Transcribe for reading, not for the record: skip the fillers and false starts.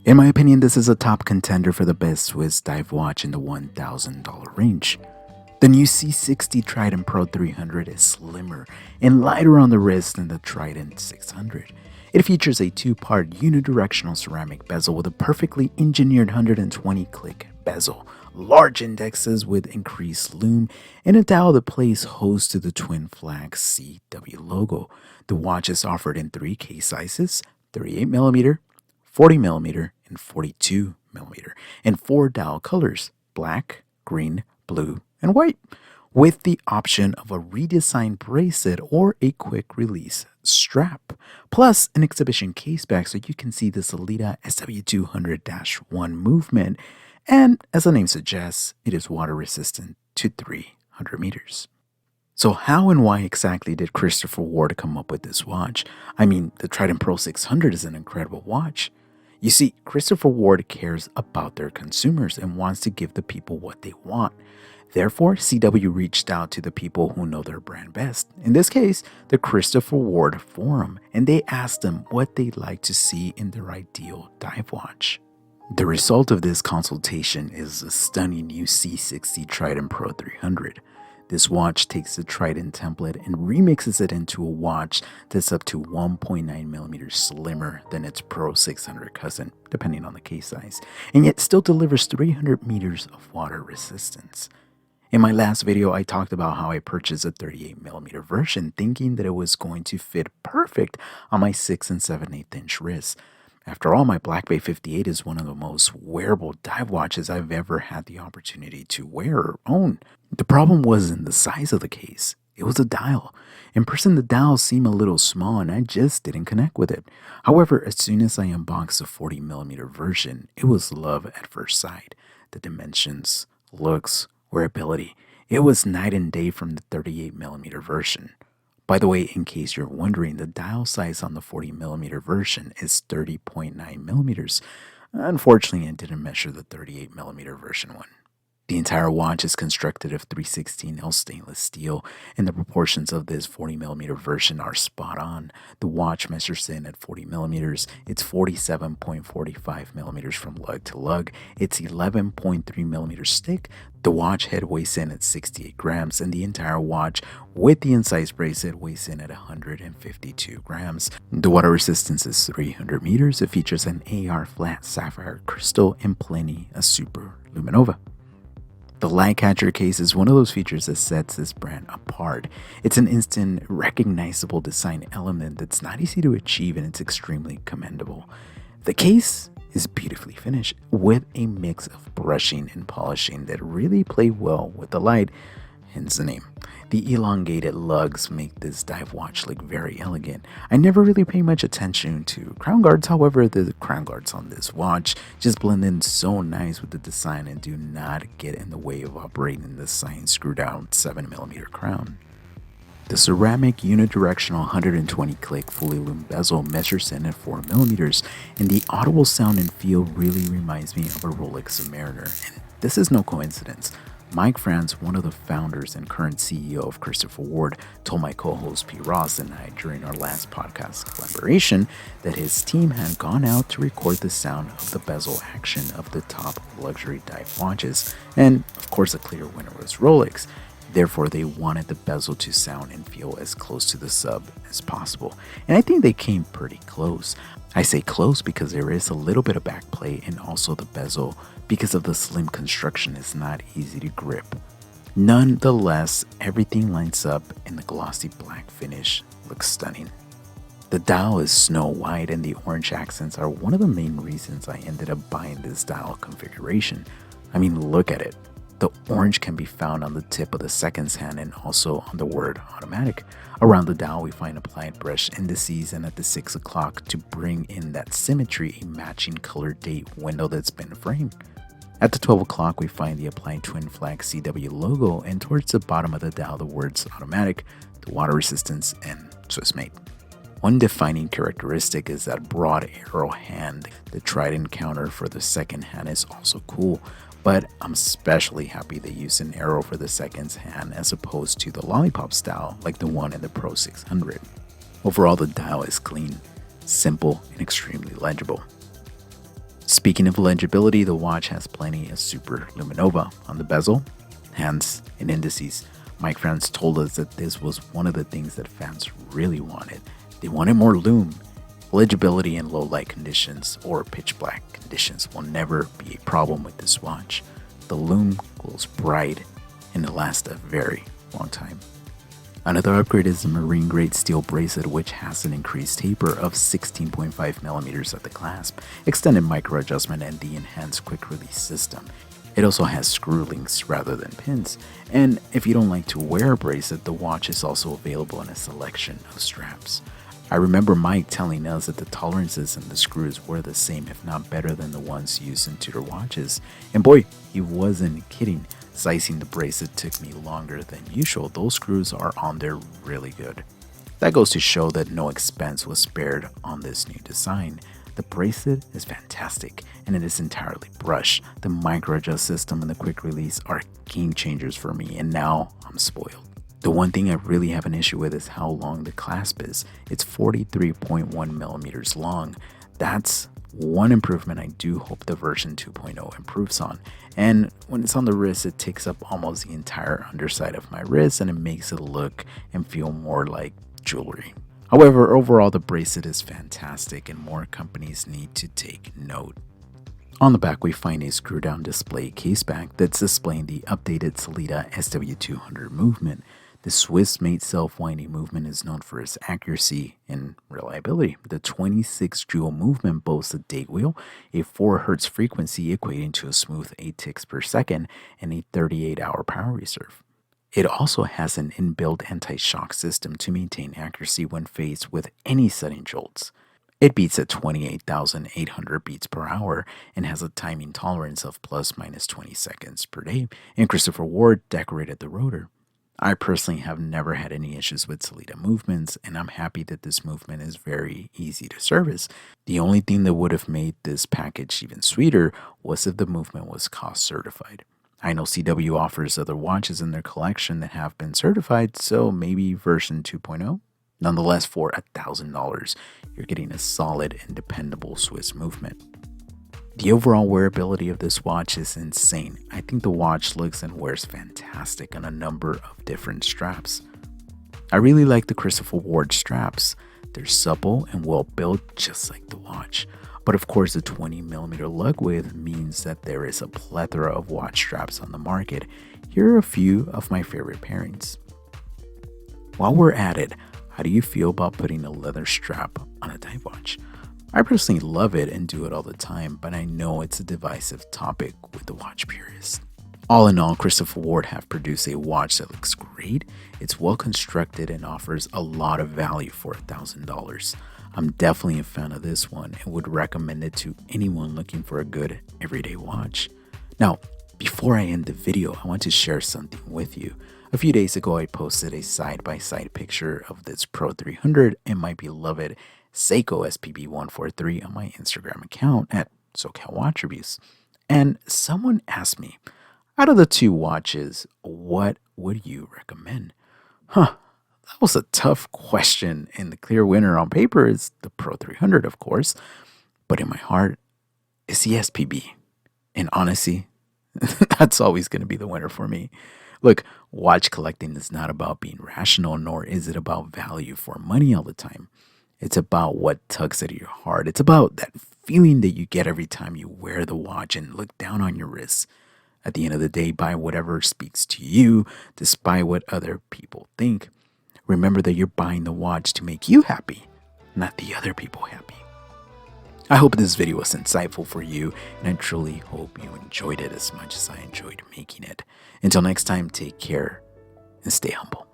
In my opinion, this is a top contender for the best Swiss dive watch in the $1,000 range. The new C60 Trident Pro 300 is slimmer and lighter on the wrist than the Trident 600. It features a two-part unidirectional ceramic bezel with a perfectly engineered 120-click bezel, large indexes with increased lume, and a dial that plays host to the twin flag CW logo. The watch is offered in three case sizes: 38mm, 40mm, and 42mm, and four dial colors: black, green, blue, and white, with the option of a redesigned bracelet or a quick release strap, plus an exhibition case back so you can see the Sellita SW200-1 movement, and as the name suggests, it is water resistant to 300 meters. So how and why exactly did Christopher Ward come up with this watch? I mean, the Trident Pro 600 is an incredible watch. You see, Christopher Ward cares about their consumers and wants to give the people what they want. Therefore, CW reached out to the people who know their brand best, in this case, the Christopher Ward Forum, and they asked them what they'd like to see in their ideal dive watch. The result of this consultation is a stunning new C60 Trident Pro 300. This watch takes the Trident template and remixes it into a watch that's up to 1.9mm slimmer than its Pro 600 cousin, depending on the case size, and yet still delivers 300 meters of water resistance. In my last video, I talked about how I purchased a 38mm version thinking that it was going to fit perfect on my 6 and 7/8 inch wrists. After all, my Black Bay 58 is one of the most wearable dive watches I've ever had the opportunity to wear or own. The problem wasn't the size of the case, it was the dial. In person, the dial seemed a little small and I just didn't connect with it. However, as soon as I unboxed the 40mm version, it was love at first sight. The dimensions, looks, wearability, it was night and day from the 38mm version. By the way, in case you're wondering, the dial size on the 40mm version is 30.9mm. Unfortunately, it didn't measure the 38mm version one. The entire watch is constructed of 316L stainless steel, and the proportions of this 40mm version are spot on. The watch measures in at 40mm, it's 47.45mm from lug to lug, it's 11.3mm thick, the watch head weighs in at 68 grams, and the entire watch with the incised bracelet weighs in at 152 grams. The water resistance is 300 meters, it features an AR flat sapphire crystal and plenty of super luminova. The light catcher case is one of those features that sets this brand apart. It's an instant recognizable design element that's not easy to achieve and it's extremely commendable. The case is beautifully finished with a mix of brushing and polishing that really play well with the light, hence the name. The elongated lugs make this dive watch look very elegant. I never really pay much attention to crown guards, however, the crown guards on this watch just blend in so nice with the design and do not get in the way of operating the signed screw down 7mm crown. The ceramic unidirectional 120-click fully lume bezel measures in at 4mm, and the audible sound and feel really reminds me of a Rolex Submariner, and this is no coincidence. Mike Franz, one of the founders and current CEO of Christopher Ward, told my co-host P. Ross and I during our last podcast collaboration that his team had gone out to record the sound of the bezel action of the top luxury dive watches, and of course the clear winner was Rolex. Therefore, they wanted the bezel to sound and feel as close to the sub as possible, and I think they came pretty close. I say close because there is a little bit of backplay, and also the bezel, because of the slim construction, is not easy to grip. Nonetheless, everything lines up and the glossy black finish looks stunning. The dial is snow white and the orange accents are one of the main reasons I ended up buying this dial configuration. I mean, look at it. The orange can be found on the tip of the seconds hand and also on the word automatic. Around the dial, we find applied brush indices, and at the 6 o'clock, to bring in that symmetry, a matching color date window that's been framed. At the 12 o'clock, we find the applied twin flag CW logo, and towards the bottom of the dial, the words automatic, the water resistance, and Swiss made. One defining characteristic is that broad arrow hand. The Trident counter for the second hand is also cool, but I'm especially happy they use an arrow for the second hand as opposed to the lollipop style like the one in the Pro 600. Overall, the dial is clean, simple, and extremely legible. Speaking of legibility, the watch has plenty of super luminova on the bezel, hands, and indices. Mike fans told us that this was one of the things that fans really wanted. They wanted more lume. Legibility in low light conditions or pitch black conditions will never be a problem with this watch. The lume glows bright and it lasts a very long time. Another upgrade is the marine grade steel bracelet, which has an increased taper of 16.5 millimeters at the clasp, extended micro adjustment, and the enhanced quick release system. It also has screw links rather than pins, and if you don't like to wear a bracelet, the watch is also available in a selection of straps. I remember Mike telling us that the tolerances and the screws were the same, if not better than the ones used in Tudor watches, and boy, he wasn't kidding. Sizing the bracelet took me longer than usual. Those screws are on there really good. That goes to show that no expense was spared on this new design. The bracelet is fantastic and it is entirely brushed. The micro adjust system and the quick release are game changers for me, and now I'm spoiled. The one thing I really have an issue with is how long the clasp is. It's 43.1 millimeters long. That's one improvement I do hope the version 2.0 improves on. And when it's on the wrist, it takes up almost the entire underside of my wrist and it makes it look and feel more like jewelry. However, overall the bracelet is fantastic and more companies need to take note. On the back we find a screw down display case back that's displaying the updated Sellita SW200 movement. The Swiss-made self-winding movement is known for its accuracy and reliability. The 26 jewel movement boasts a date wheel, a 4 Hz frequency equating to a smooth 8 ticks per second, and a 38-hour power reserve. It also has an inbuilt anti-shock system to maintain accuracy when faced with any sudden jolts. It beats at 28,800 beats per hour and has a timing tolerance of plus minus 20 seconds per day, and Christopher Ward decorated the rotor. I personally have never had any issues with Sellita movements, and I'm happy that this movement is very easy to service. The only thing that would have made this package even sweeter was if the movement was cost certified. I know CW offers other watches in their collection that have been certified, so maybe version 2.0? Nonetheless, for $1,000, you're getting a solid and dependable Swiss movement. The overall wearability of this watch is insane. I think the watch looks and wears fantastic on a number of different straps. I really like the Christopher Ward straps. They're supple and well built, just like the watch. But of course, the 20mm lug width means that there is a plethora of watch straps on the market. Here are a few of my favorite pairings. While we're at it, how do you feel about putting a leather strap on a dive watch? I personally love it and do it all the time, but I know it's a divisive topic with the watch purists. All in all, Christopher Ward have produced a watch that looks great. It's well constructed and offers a lot of value for $1,000. I'm definitely a fan of this one and would recommend it to anyone looking for a good everyday watch. Now, before I end the video, I want to share something with you. A few days ago, I posted a side-by-side picture of this Pro 300 and my beloved Seiko SPB143 on my Instagram account at SoCal Watch Reviews. And someone asked me, out of the two watches, what would you recommend? That was a tough question, and the clear winner on paper is the Pro 300, of course. But in my heart, it's the SPB. And honestly, that's always going to be the winner for me. Look, watch collecting is not about being rational, nor is it about value for money all the time. It's about what tugs at your heart. It's about that feeling that you get every time you wear the watch and look down on your wrist. At the end of the day, buy whatever speaks to you, despite what other people think. Remember that you're buying the watch to make you happy, not the other people happy. I hope this video was insightful for you, and I truly hope you enjoyed it as much as I enjoyed making it. Until next time, take care and stay humble.